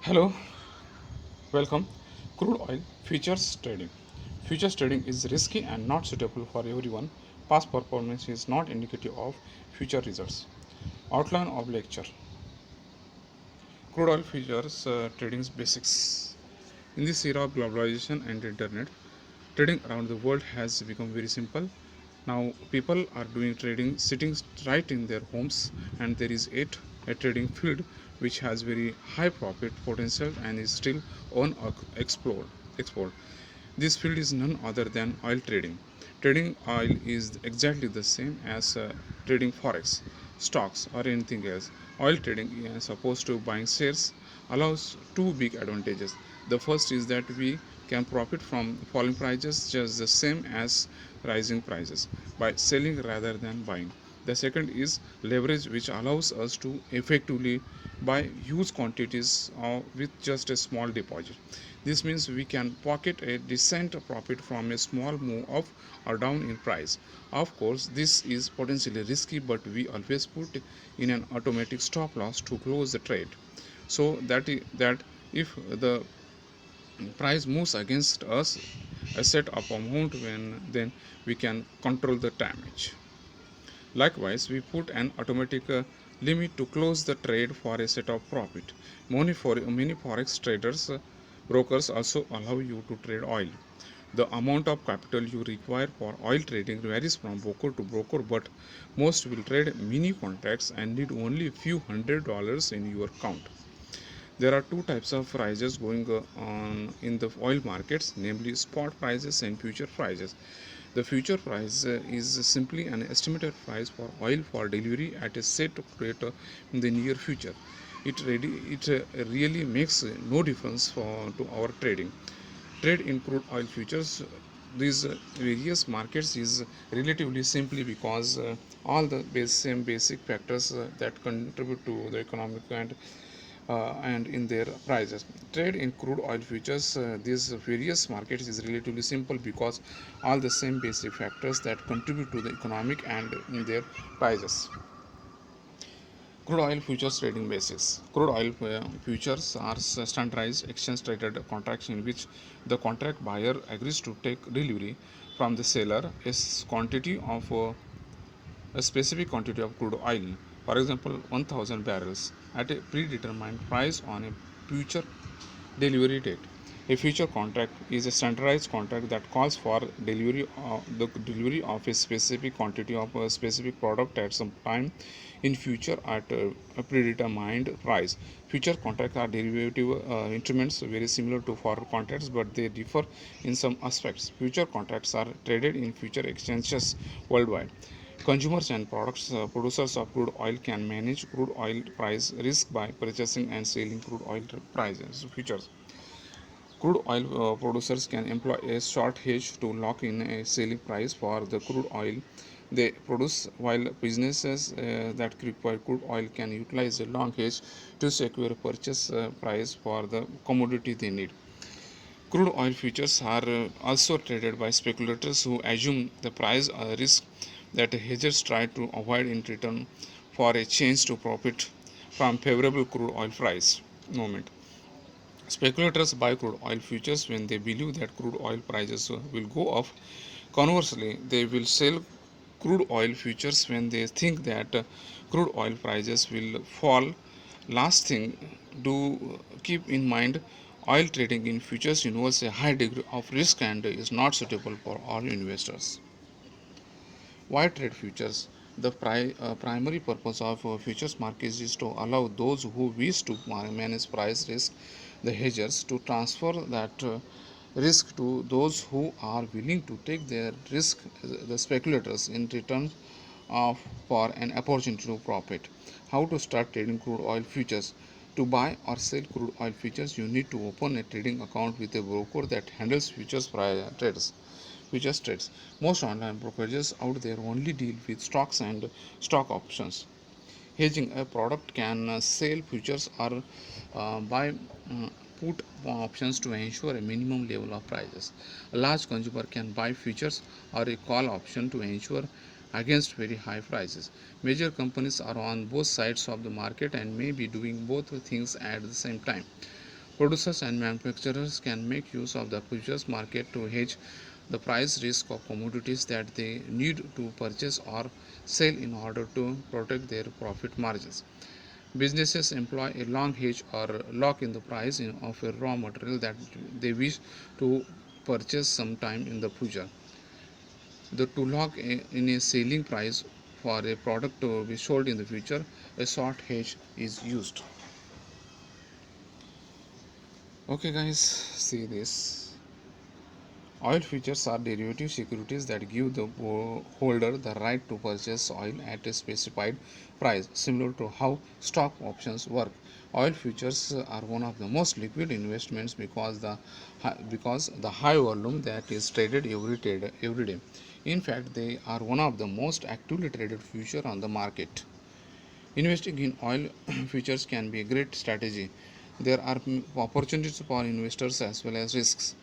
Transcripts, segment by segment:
Hello, welcome. Crude oil futures trading. Futures trading is risky and not suitable for everyone. Past performance is not indicative of future results. Outline of lecture. Crude oil futures trading's basics. In this era of globalization and internet, trading around the world has become very simple. Now people are doing trading sitting right in their homes, and there is yet a trading field which has very high profit potential and is still explored. This field is none other than oil trading. Trading oil is exactly the same as trading forex, stocks, or anything else. Oil trading, as opposed to buying shares, allows two big advantages. The first is that we can profit from falling prices just the same as rising prices by selling rather than buying. The second is leverage, which allows us to effectively buy huge quantities with just a small deposit. This means we can pocket a decent profit from a small move up or down in price. Of course, this is potentially risky, but we always put in an automatic stop loss to close the trade, so that if the price moves against us a set of amount, then we can control the damage. Likewise, we put an automatic limit to close the trade for a set of profit. Many forex traders brokers also allow you to trade oil. The amount of capital you require for oil trading varies from broker to broker, but most will trade mini contracts and need only a few $100 in your account. There are two types of prices going on in the oil markets, namely spot prices and future prices. The future price is simply an estimated price for oil for delivery at a set rate in the near future. It really makes no difference to our trading. Trade in crude oil futures, these various markets, is relatively simply because all the same basic factors that contribute to the economic and in their prices. Trade in crude oil futures, these various markets, is relatively simple because all the same basic factors that contribute to the economic and in their prices. Crude oil futures trading basics. Crude oil futures are standardized exchange traded contracts in which the contract buyer agrees to take delivery from the seller a specific quantity of crude oil, for example 1000 barrels, at a predetermined price on a future delivery date. A future contract is a standardized contract that calls for the delivery of a specific quantity of a specific product at some time in future at a predetermined price. Future contracts are derivative instruments very similar to forward contracts, but they differ in some aspects. Future contracts are traded in future exchanges worldwide. Consumers and producers of crude oil can manage crude oil price risk by purchasing and selling crude oil prices futures. Crude oil producers can employ a short hedge to lock in a selling price for the crude oil they produce, while businesses that require crude oil can utilize a long hedge to secure a purchase price for the commodity they need. Crude oil futures are also traded by speculators who assume the price risk that hedgers try to avoid in return for a change to profit from favorable crude oil price movement. Speculators buy crude oil futures when they believe that crude oil prices will go up. Conversely, they will sell crude oil futures when they think that crude oil prices will fall. Last thing, do keep in mind, oil trading in futures involves a high degree of risk and is not suitable for all investors. Why trade futures? The primary purpose of futures markets is to allow those who wish to manage price risk, the hedgers, to transfer that risk to those who are willing to take their risk, the speculators, in return for an opportunity to profit. How to start trading crude oil futures? To buy or sell crude oil futures, you need to open a trading account with a broker that handles futures trades. Most online brokerages out there only deal with stocks and stock options. Hedging: a product can sell futures or buy put options to ensure a minimum level of prices. A large consumer can buy futures or a call option to ensure against very high prices. Major companies are on both sides of the market and may be doing both things at the same time. Producers and manufacturers can make use of the futures market to hedge the price risk of commodities that they need to purchase or sell in order to protect their profit margins. Businesses employ a long hedge or lock in the price of a raw material that they wish to purchase sometime in the future. To lock in a selling price for a product to be sold in the future, a short hedge is used. Okay, guys, see this. Oil futures are derivative securities that give the holder the right to purchase oil at a specified price, similar to how stock options work. Oil futures are one of the most liquid investments because the high volume that is traded every day. In fact, they are one of the most actively traded futures on the market. Investing in oil futures can be a great strategy. There are opportunities for investors as well as risks.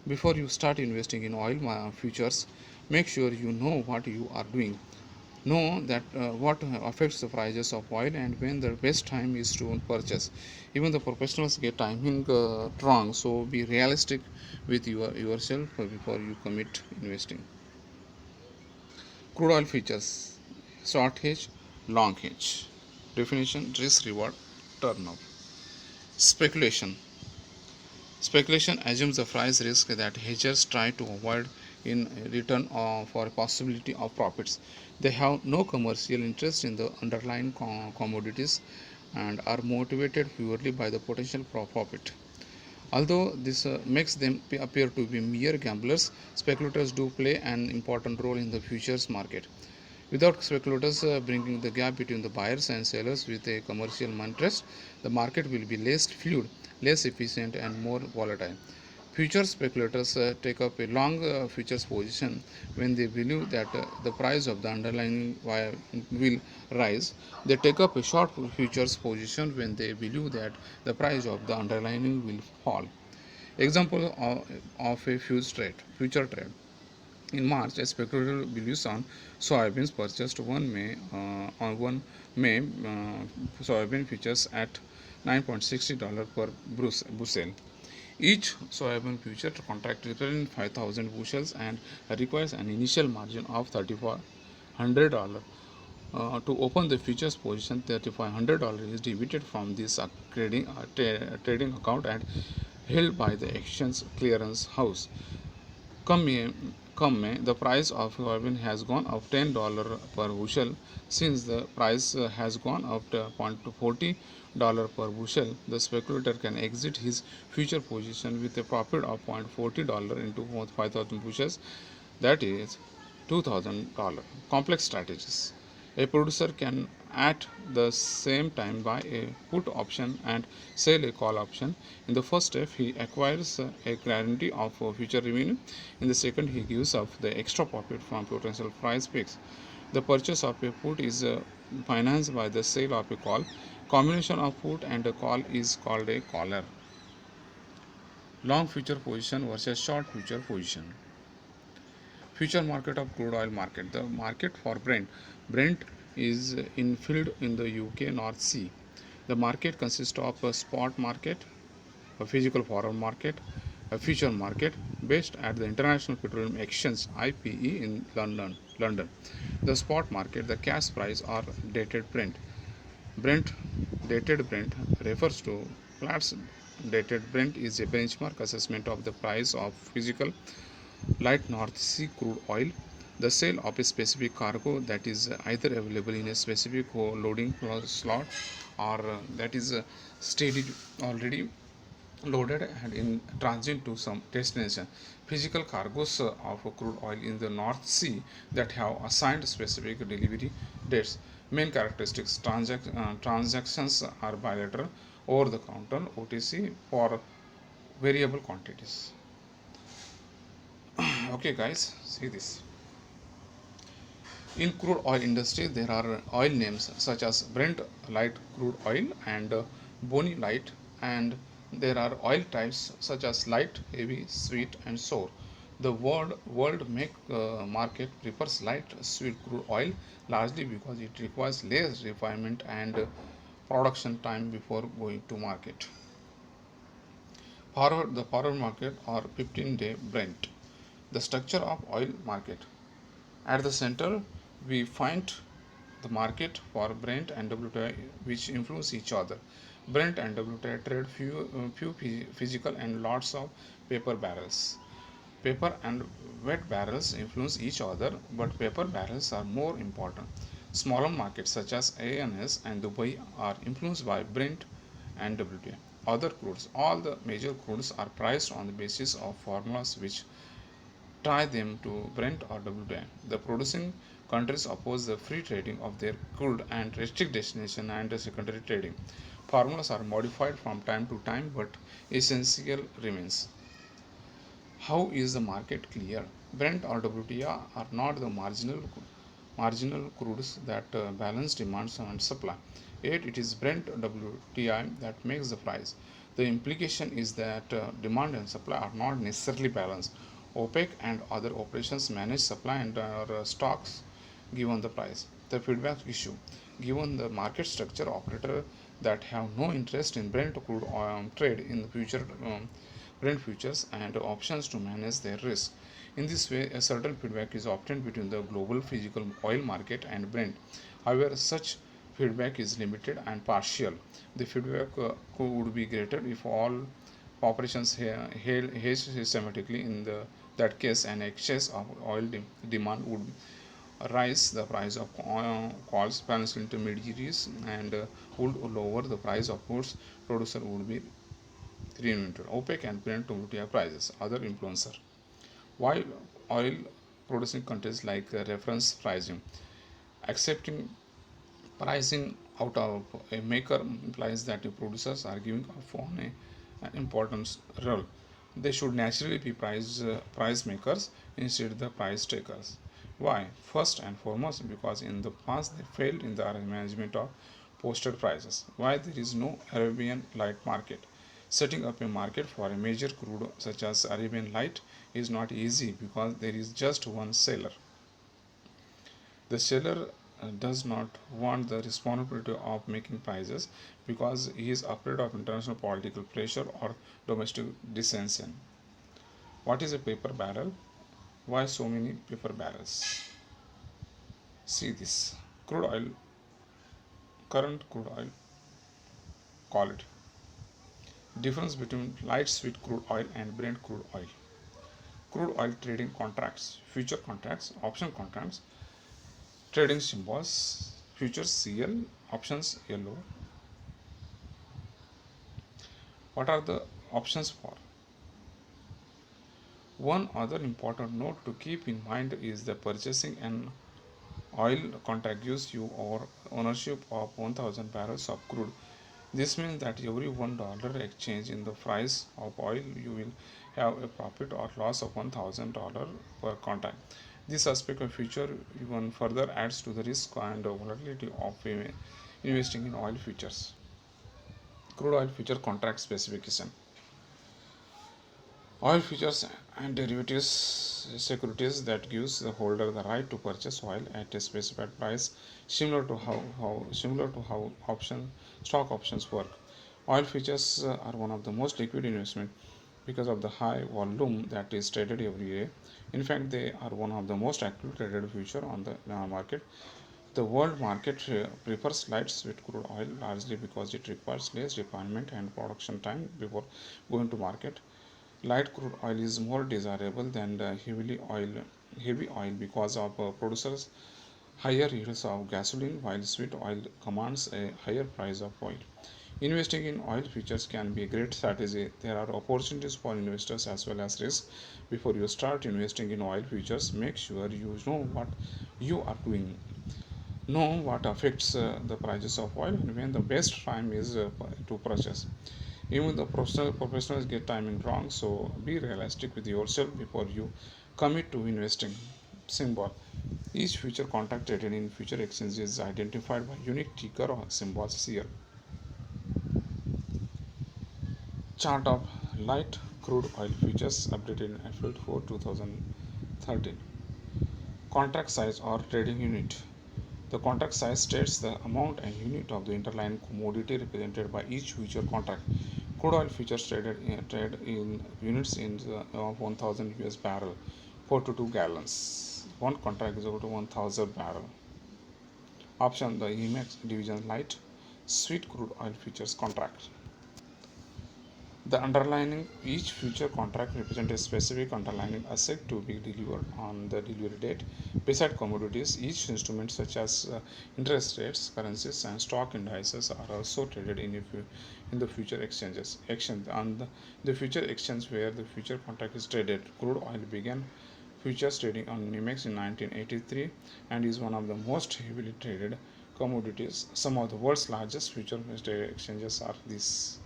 Before you start investing in oil futures, make sure you know what you are doing. Know that what affects the prices of oil and when the best time is to purchase. Even the professionals get timing wrong, so be realistic with yourself before you commit investing. Crude oil futures: short hedge, long hedge. Definition: risk reward turnover. Speculation: speculation assumes the price risk that hedgers try to avoid in return for a possibility of profits. They have no commercial interest in the underlying commodities and are motivated purely by the potential profit. Although this makes them appear to be mere gamblers, speculators do play an important role in the futures market. Without speculators bringing the gap between the buyers and sellers with a commercial interest, the market will be less fluid, less efficient, and more volatile. Futures speculators take up a long futures position when they believe that the price of the underlying will rise. They take up a short futures position when they believe that the price of the underlying will fall. Example of a future trade. In March, a speculator believes on soybeans purchased on 1 May soybean futures at $9.60 per bushel. Each soybean future contract represents 5,000 bushels and requires an initial margin of $3,500. To open the futures position, $3,500 is debited from this trading account and held by the exchange clearance house. Come May, the price of soybean has gone up $10 per bushel. Since the price has gone up to $0.40 per bushel, the speculator can exit his future position with a profit of $0.40 into 5,000 bushels, that is $2,000. Complex strategies. A producer can at the same time buy a put option and sell a call option. In the first step, he acquires a guarantee of future revenue. In the second, he gives up the extra profit from potential price peaks. The purchase of a put is financed by the sale of a call. Combination of put and a call is called a collar. Long future position versus short future position. Future market of crude oil market. The market for Brent. Brent is in field in the UK North Sea. The market consists of a spot market, a physical forward market, a future market based at the International Petroleum Exchange (IPE) in London. The spot market, the cash price or dated Brent. Dated Brent refers to Platts dated Brent is a benchmark assessment of the price of physical light North Sea crude oil. The sale of a specific cargo that is either available in a specific loading slot or that is already loaded and in transit to some destination. Physical cargoes of crude oil in the North Sea that have assigned specific delivery dates. Main characteristics: transactions are bilateral, over the counter OTC for variable quantities. Okay, guys, see this. In crude oil industry, there are oil names such as Brent light crude oil and Bonny light, and there are oil types such as light, heavy, sweet, and sour. The world market prefers light sweet crude oil largely because it requires less refinement and production time before going to market. The forward market or 15-day Brent. The structure of oil market. At the center, we find the market for Brent and WTI, which influence each other. Brent and WTI trade few physical and lots of paper barrels. Paper and wet barrels influence each other, but paper barrels are more important. Smaller markets such as ANS and Dubai are influenced by Brent and WTI. Other crudes, all the major crudes are priced on the basis of formulas which tie them to Brent or WTI. The producing countries oppose the free trading of their crude and restrict destination and secondary trading. Formulas are modified from time to time, but essential remains. How is the market clear? Brent or WTI are not the marginal crudes that balance demand and supply. Yet it is Brent WTI that makes the price. The implication is that demand and supply are not necessarily balanced. OPEC and other operations manage supply and stocks given the price. The feedback issue. Given the market structure, operators that have no interest in Brent crude trade in the future Brent futures and options to manage their risk. In this way, a certain feedback is obtained between the global physical oil market and Brent. However, such feedback is limited and partial. The feedback would be greater if all operations hedge systematically. In that case, an excess of oil demand would rise the price of coals, financial intermediaries, and would lower the price of goods. Producer would be reinvented. OPEC and Brent WTI prices. Other influencer. While oil producing countries like reference pricing, accepting pricing out of a maker implies that the producers are giving up on an important role. They should naturally be price makers instead of the price takers. Why? First and foremost, because in the past they failed in the management of posted prices. Why there is no Arabian light market? Setting up a market for a major crude such as Arabian light is not easy because there is just one seller. The seller does not want the responsibility of making prices because he is afraid of international political pressure or domestic dissension. What is a paper barrel? Why so many paper barrels? See this. Crude oil, current crude oil, call it. Difference between light sweet crude oil and Brent crude oil. Crude oil trading contracts, future contracts, option contracts, trading symbols, futures CL, options yellow. What are the options for? One other important note to keep in mind is the purchasing an oil contract gives you or ownership of 1000 barrels of crude. This means that every $1 exchange in the price of oil, you will have a profit or loss of $1000 per contract. This aspect of future even further adds to the risk and volatility of investing in oil futures. Crude oil future contract specification. Oil futures and derivatives securities that gives the holder the right to purchase oil at a specified price, similar to how stock options work. Oil futures are one of the most liquid investment because of the high volume that is traded every day. In fact, they are one of the most actively traded future on the market. The world market prefers light sweet crude oil largely because it requires less refinement and production time before going to market. Light crude oil is more desirable than the heavy oil because of producers' higher yields of gasoline, while sweet oil commands a higher price of oil. Investing in oil futures can be a great strategy. There are opportunities for investors as well as risks. Before you start investing in oil futures, make sure you know what you are doing. Know what affects the prices of oil and when the best time is to purchase. Even the professionals get timing wrong, so be realistic with yourself before you commit to investing. Symbol. Each future contract traded in future exchanges is identified by unique ticker or symbols here. Chart of light crude oil futures updated in April 4, 2013. Contract size or trading unit. The contract size states the amount and unit of the underlying commodity represented by each future contract. Crude oil futures trade in units in of 1000 US barrel, 4 to 2 gallons. One contract is equal to 1000 barrel. Option the EMEX division light sweet crude oil futures contract. The underlining each future contract represents a specific underlying asset to be delivered on the delivery date. Beside commodities, each instrument such as interest rates, currencies, and stock indices are also traded in the future exchanges. Exchange on the future exchange where the future contract is traded. Crude oil began futures trading on NYMEX in 1983 and is one of the most heavily traded commodities. Some of the world's largest future exchanges are these.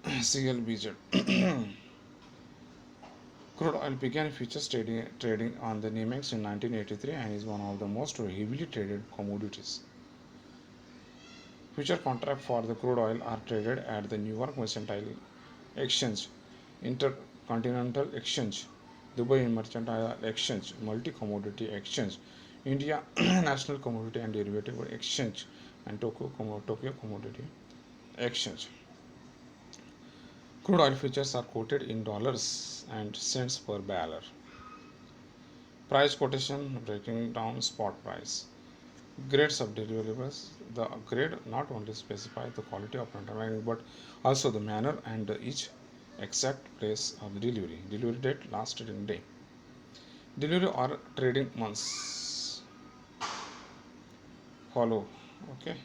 CLBZ. Crude oil began futures trading on the NYMEX in 1983 and is one of the most heavily traded commodities. Future contracts for the crude oil are traded at the New York Mercantile Exchange, Intercontinental Exchange, Dubai Mercantile Exchange, Multi Commodity Exchange, India National Commodity and Derivative Exchange, and Tokyo Commodity Exchange. Crude oil futures are quoted in dollars and cents per barrel. Price quotation breaking down spot price. Grades of deliverables. The grade not only specifies the quality of underlying but also the manner and each exact place of the delivery. Delivery date, last trading day. Delivery or trading months. Follow. Okay.